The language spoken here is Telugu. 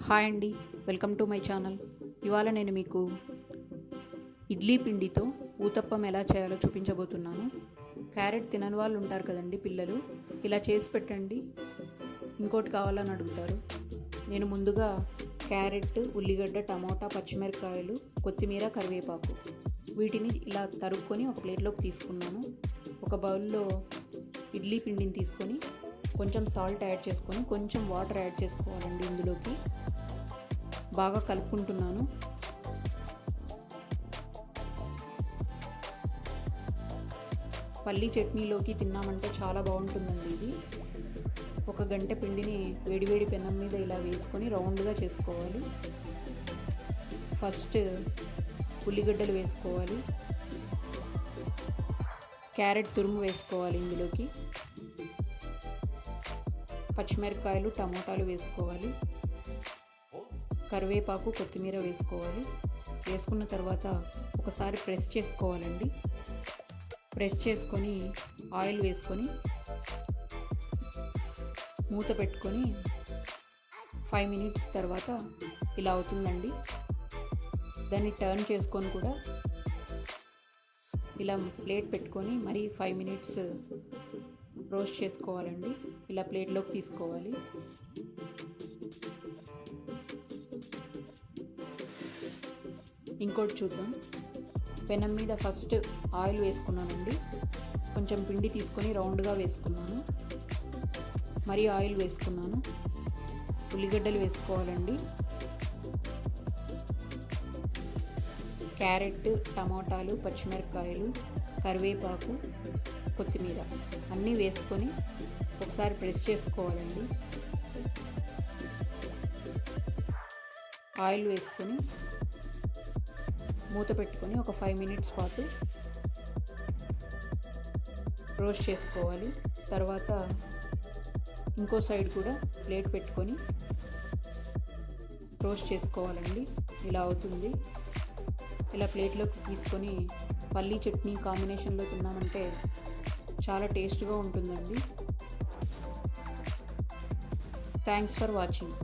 హాయ్ అండి, వెల్కమ్ టు మై ఛానల్. ఇవాళ నేను మీకు ఇడ్లీ పిండితో ఊతప్పం ఎలా చేయాలో చూపించబోతున్నాను. క్యారెట్ తినని వాళ్ళు ఉంటారు కదండి పిల్లలు, ఇలా చేసి పెట్టండి, ఇంకోటి కావాలని అడుగుతారు. నేను ముందుగా క్యారెట్, ఉల్లిగడ్డ, టమోటా, పచ్చిమిరపకాయలు, కొత్తిమీర, కరివేపాకు వీటిని ఇలా తరుక్కొని ఒక ప్లేట్లోకి తీసుకున్నాను. ఒక బౌల్లో ఇడ్లీ పిండిని తీసుకొని కొంచెం సాల్ట్ యాడ్ చేసుకొని కొంచెం వాటర్ యాడ్ చేసుకోవాలండి. ఇందులోకి బాగా కలుపుకుంటున్నాను. పల్లీ చట్నీలోకి తిన్నామంటే చాలా బాగుంటుందండి ఇది. ఒక గంట పిండిని వేడివేడి పెనం మీద ఇలా వేసుకొని రౌండ్గా చేసుకోవాలి. ఫస్ట్ ఉల్లిగడ్డలు వేసుకోవాలి, క్యారెట్ తురుము వేసుకోవాలి, ఇందులోకి పచ్చిమిరపకాయలు, టమోటాలు వేసుకోవాలి, కరివేపాకు, కొత్తిమీర వేసుకోవాలి. వేసుకున్న తర్వాత ఒకసారి ప్రెస్ చేసుకోవాలండి. ప్రెస్ చేసుకొని ఆయిల్ వేసుకొని మూత పెట్టుకొని 5 మినిట్స్ తర్వాత ఇలా అవుతుందండి. దాన్ని టర్న్ చేసుకొని కూడా ఇలా ప్లేట్ పెట్టుకొని మరి 5 మినిట్స్ రోస్ట్ చేసుకోవాలండి. ఇలా ప్లేట్లోకి తీసుకోవాలి. ఇంకోటి చూద్దాం. పెనం మీద ఫస్ట్ ఆయిల్ వేసుకున్నానండి. కొంచెం పిండి తీసుకొని రౌండ్గా వేసుకున్నాను. మరి ఆయిల్ వేసుకున్నాను. ఉల్లిగడ్డలు వేసుకోవాలండి. క్యారెట్, టమాటాలు, పచ్చిమిరపకాయలు, కరివేపాకు, కొత్తిమీర అన్నీ వేసుకొని ఒకసారి ప్రెస్ చేసుకోవాలండి. ఆయిల్ వేసుకొని మూత పెట్టుకొని ఒక 5 మినిట్స్ పాటు రోస్ట్ చేసుకోవాలి. తర్వాత ఇంకో సైడ్ కూడా ప్లేట్ పెట్టుకొని రోస్ట్ చేసుకోవాలండి. ఇలా అవుతుంది. ఇలా ప్లేట్లోకి తీసుకొని పల్లీ చట్నీ కాంబినేషన్లో తిన్నామంటే చాలా టేస్ట్గా ఉంటుందండి. Thanks for watching.